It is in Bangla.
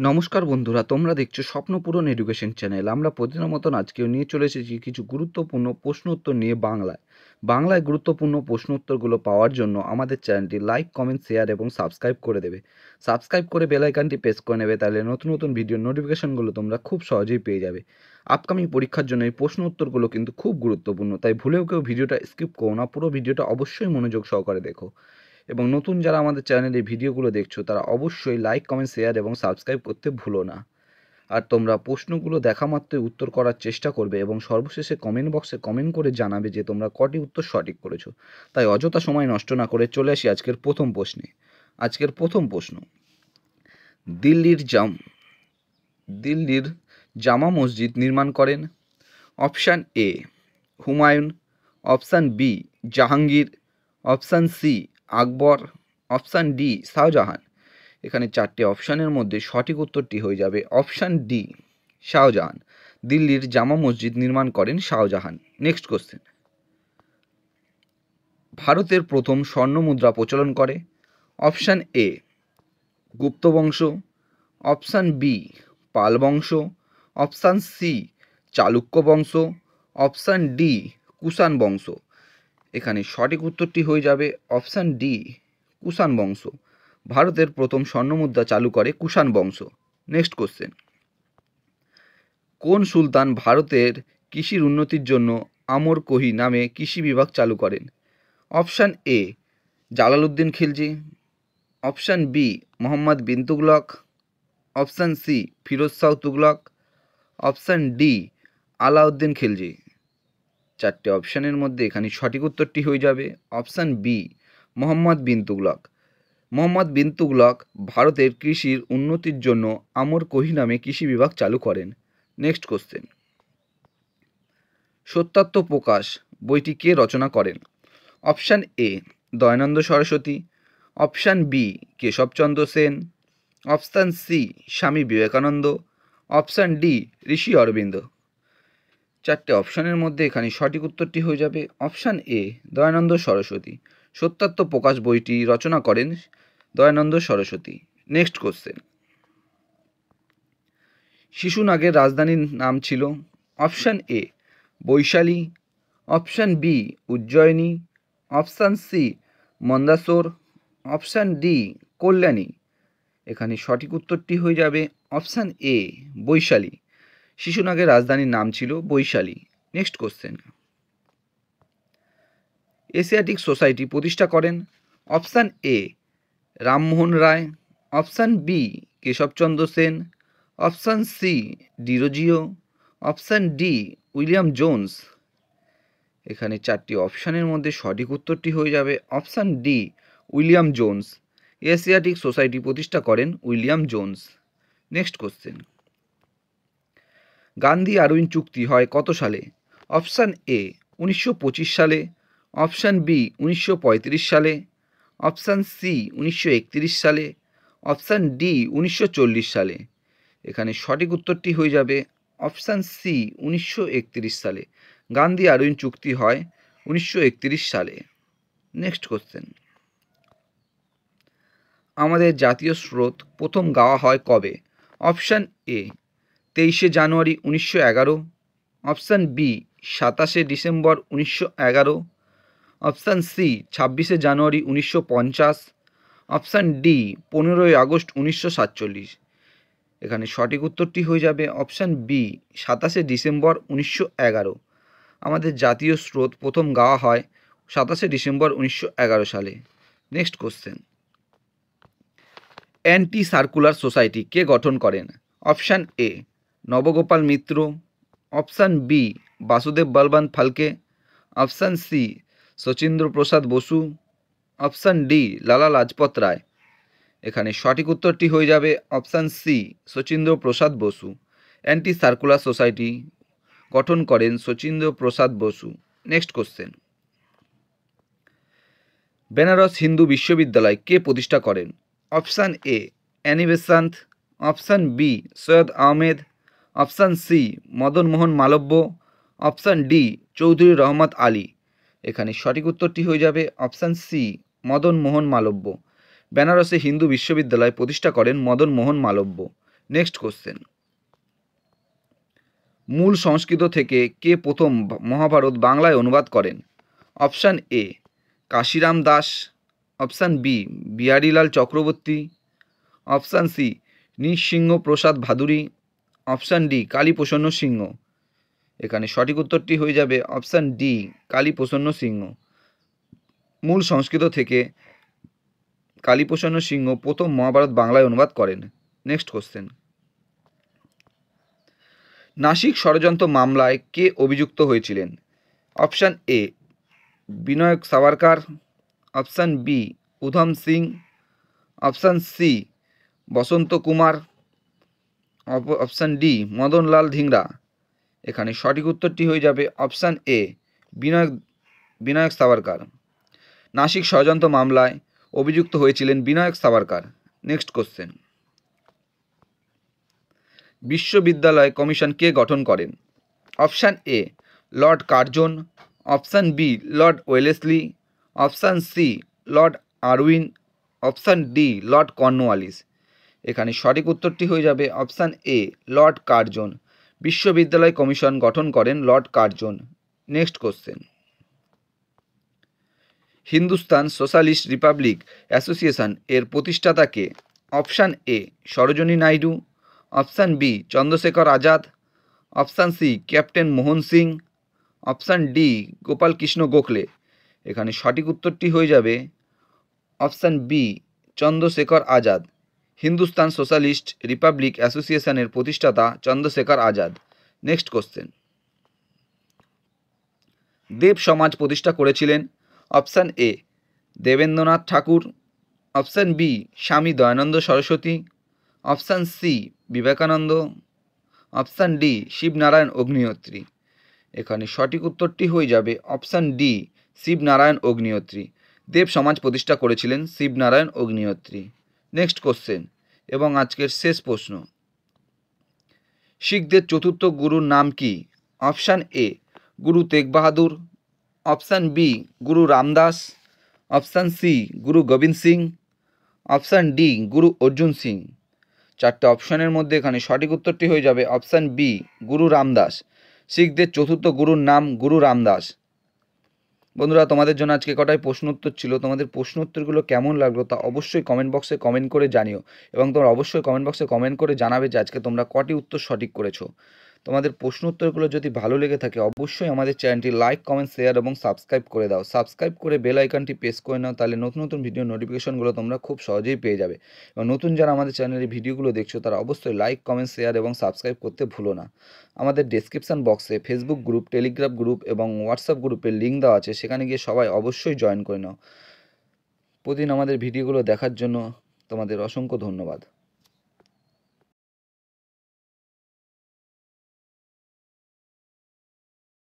নমস্কার বন্ধুরা, তোমরা দেখছো স্বপ্নপূরণ এডুকেশন চ্যানেল। আমরা প্রতিদিনের মতন আজকেও নিয়ে চলে এসেছি কিছু গুরুত্বপূর্ণ প্রশ্ন উত্তর নিয়ে বাংলায় গুরুত্বপূর্ণ প্রশ্ন উত্তরগুলো পাওয়ার জন্য আমাদের চ্যানেলটি লাইক, কমেন্ট, শেয়ার এবং সাবস্ক্রাইব করে দেবে। সাবস্ক্রাইব করে বেল আইকনটি প্রেস করে নেবে, তাহলে নতুন নতুন ভিডিওর নোটিফিকেশনগুলো তোমরা খুব সহজেই পেয়ে যাবে। আপকামিং পরীক্ষার জন্য এই প্রশ্ন উত্তরগুলো কিন্তু খুব গুরুত্বপূর্ণ, তাই ভুলেও কেউ ভিডিওটা স্কিপ করো না, পুরো ভিডিওটা অবশ্যই মনোযোগ সহকারে দেখো। এবং নতুন যারা আমাদের চ্যানেলে ভিডিওগুলো দেখছো তারা অবশ্যই লাইক, কমেন্ট, শেয়ার এবং সাবস্ক্রাইব করতে ভুলো না। আর তোমরা প্রশ্নগুলো দেখা মাত্রই উত্তর করার চেষ্টা করবে এবং সর্বশেষে কমেন্ট বক্সে কমেন্ট করে জানাবে যে তোমরা কটি উত্তর সঠিক করেছো। তাই অযথা সময় নষ্ট না করে চলে আসি আজকের প্রথম প্রশ্নে। আজকের প্রথম প্রশ্ন, দিল্লির জামা মসজিদ নির্মাণ করেন? Option A Humayun, option B Jahangir, option C Akbar, option D Shahjahan. এখানে চারটে অপশানের মধ্যে সঠিক উত্তরটি হয়ে যাবে অপশান ডি শাহজাহান। দিল্লির জামা মসজিদ নির্মাণ করেন শাহজাহান। নেক্সট কোশ্চেন, ভারতের প্রথম স্বর্ণ মুদ্রা প্রচলন করে? অপশান এ গুপ্ত বংশ, অপশান বি পাল বংশ, অপশান সি চালুক্য বংশ, অপশান ডি কুষাণ বংশ। এখানে সঠিক উত্তরটি হয়ে যাবে অপশান ডি কুষাণ বংশ। ভারতের প্রথম স্বর্ণমুদ্রা চালু করে কুষাণ বংশ। নেক্সট কোশ্চেন, কোন সুলতান ভারতের কৃষির উন্নতির জন্য আমর কোহি নামে কৃষি বিভাগ চালু করেন? Option A Jalaluddin Khilji, option B Mohammad bin Tughlaq, option C Firoz Shah Tughlaq, option D Alauddin Khilji. চারটে অপশানের মধ্যে এখানে সঠিক উত্তরটি হয়ে যাবে অপশান বি মোহাম্মদ বিন তুগলক। মোহাম্মদ বিন তুগলক ভারতের কৃষির উন্নতির জন্য আমর কোহি নামে কৃষি বিভাগ চালু করেন। নেক্সট কোশ্চেন, সত্যাত্ম প্রকাশ বইটি কে রচনা করেন? Option A Dayananda Saraswati, option B Keshab Chandra Sen, option C Swami Vivekananda, option D Rishi Aurobindo. চারটে অপশানের মধ্যে এখানে সঠিক উত্তরটি হয়ে যাবে অপশান এ দয়ানন্দ সরস্বতী। সত্যাত্ম প্রকাশ বইটি রচনা করেন দয়ানন্দ সরস্বতী। নেক্সট কোশ্চেন, শিশুনাগের রাজধানীর নাম ছিল? Option A Vaishali, option B Ujjayini, option C Mandsaur, option D Kalyani. এখানে সঠিক উত্তরটি হয়ে যাবে অপশান এ বৈশালী। শিশুনাগের রাজধানীর নাম ছিল Vaishali. Next question, Asiatic Society প্রতিষ্ঠা করেন? Option A Rammohan Roy, option B Keshab Chandra Sen, option C Derozio, option D William Jones. এখানে চারটি অপশানের মধ্যে সঠিক উত্তরটি হয়ে যাবে option D William Jones. Asiatic Society প্রতিষ্ঠা করেন William Jones. Next question, Gandhi Irwin চুক্তি হয় কত সালে? অপশান এ 1925 সালে, অপশান বি 1935 সালে, অপশান সি 1931 সালে, অপশান ডি 1940 সালে। এখানে সঠিক উত্তরটি হয়ে যাবে অপশান সি 1931 সালে। গান্ধী আরউইন চুক্তি হয় 1931 সালে। নেক্সট কোশ্চেন, আমাদের জাতীয় স্রোত প্রথম গাওয়া হয় কবে? অপশান এ 23শে জানুয়ারি 1911, অপশান বি 27শে ডিসেম্বর 1911, অপশান সি 26শে জানুয়ারি 1950, অপশান ডি 15ই আগস্ট 1947। এখানে সঠিক উত্তরটি হয়ে যাবে অপশান বি 27শে ডিসেম্বর 1911। আমাদের জাতীয় স্রোত প্রথম গাওয়া হয় 27শে ডিসেম্বর 1911 সালে। Next question, Anti Circular Society কে গঠন করেন? Option A Nabagopal Mitra, option B Basudev Balwant Phadke, option C Sachindra Prasad Basu, option D Lala Lajpat Rai. এখানে সঠিক উত্তরটি হয়ে যাবে option C Sachindra Prasad Basu. Anti Circular Society গঠন করেন শচীন্দ্র প্রসাদ বসু। নেক্সট কোশ্চেন, বেনারস হিন্দু বিশ্ববিদ্যালয় কে প্রতিষ্ঠা করেন? Option A Annie Besant, option B Syed Ahmed, option C Madan Mohan Malviya, option D Chaudhry Rahmat Ali. এখানে সঠিক উত্তরটি হয়ে যাবে অপশান সি মদন মোহন মালব্য। বেনারসে হিন্দু বিশ্ববিদ্যালয় প্রতিষ্ঠা করেন মদন মোহন মালব্য। নেক্সট কোশ্চেন, মূল সংস্কৃত থেকে কে প্রথম মহাভারত বাংলায় অনুবাদ করেন? Option A Kashiram Das, option B Biharilal Chakraborty, option C Nrisingha Prasad Bhaduri, option D Kaliprasanna Singha. এখানে সঠিক উত্তরটি হয়ে যাবে অপশান ডি কালীপ্রসন্ন সিংহ। মূল সংস্কৃত থেকে কালীপ্রসন্ন সিংহ প্রথম মহাভারত বাংলায় অনুবাদ করেন। নেক্সট কোশ্চেন, নাসিক ষড়যন্ত্র মামলায় কে অভিযুক্ত হয়েছিলেন? Option A Vinayak Savarkar, option B Udham Singh, option C Basanta Kumar, option D Madanlal Dhingra. এখানে সঠিক উত্তরটি হয়ে যাবে অপশান এ বিনায়ক সাভারকার। নাসিক ষড়যন্ত্র মামলায় অভিযুক্ত হয়েছিলেন বিনায়ক সাভারকার। নেক্সট কোশ্চেন, বিশ্ববিদ্যালয় কমিশন কে গঠন করেন? Option A Lord Curzon, option B Lord Wellesley, option C Lord Irwin, option D Lord Cornwallis. এখানে সঠিক উত্তরটি হয়ে যাবে অপশান এ লর্ড কার্জন। বিশ্ববিদ্যালয় কমিশন গঠন করেন Lord Curzon. Next question, Hindustan Socialist Republic Association এর প্রতিষ্ঠাতা কে? Option A Sarojini Naidu, option B Chandrashekhar Azad, option C captain Mohan Singh, option D Gopal Krishna Gokhale. এখানে সঠিক উত্তরটি হয়ে যাবে option B Chandrashekhar Azad. Hindustan Socialist Republic অ্যাসোসিয়েশনের প্রতিষ্ঠাতা চন্দ্রশেখর আজাদ। নেক্সট কোশ্চেন, দেব সমাজ প্রতিষ্ঠা করেছিলেন? Option A Debendranath Tagore, option B Swami Dayananda Saraswati, option C Vivekananda, option D Shivnarayan Agnihotri. এখানে সঠিক উত্তরটি হয়ে যাবে অপশান ডি শিবনারায়ণ অগ্নিহোত্রী। দেব সমাজ প্রতিষ্ঠা করেছিলেন শিবনারায়ণ অগ্নিহোত্রী। নেক্সট কোশ্চেন এবং আজকের শেষ প্রশ্ন, শিখদের চতুর্থ গুরুর নাম কি? Option A Guru Tegh Bahadur, option B Guru Ramdas, option C Guru Gobind Singh, option D গুরু অর্জুন সিং। চারটে অপশানের মধ্যে এখানে সঠিক উত্তরটি হয়ে যাবে অপশান বি গুরু রামদাস। শিখদের চতুর্থ গুরুর নাম গুরু রামদাস। বন্ধুরা, তোমাদের জন্য আজকে কটাই প্রশ্ন উত্তর ছিল। তোমাদের প্রশ্ন উত্তরগুলো কেমন লাগলো তা অবশ্যই কমেন্ট বক্সে কমেন্ট করে জানিও, এবং তোমরা অবশ্যই কমেন্ট বক্সে কমেন্ট করে জানাবে যে আজকে তোমরা কটি উত্তর সঠিক করেছো। তোমাদের প্রশ্ন উত্তরগুলো যদি ভালো লেগে থাকে অবশ্যই আমাদের চ্যানেলটি লাইক, কমেন্ট, শেয়ার এবং সাবস্ক্রাইব করে দাও। সাবস্ক্রাইব করে বেল আইকনটি প্রেস করে নাও, তাহলে নতুন নতুন ভিডিও নোটিফিকেশনগুলো তোমরা খুব সহজেই পেয়ে যাবে। এবং নতুন যারা আমাদের চ্যানেলের ভিডিওগুলো দেখছো তারা অবশ্যই লাইক, কমেন্ট, শেয়ার এবং সাবস্ক্রাইব করতে ভুলো না। আমাদের ডেসক্রিপশন বক্সে ফেসবুক গ্রুপ, টেলিগ্রাম গ্রুপ এবং হোয়াটসঅ্যাপ গ্রুপের লিঙ্ক দেওয়া আছে, সেখানে গিয়ে সবাই অবশ্যই জয়েন করে নাও। প্রতিদিন আমাদের ভিডিওগুলো দেখার জন্য তোমাদের অসংখ্য ধন্যবাদ।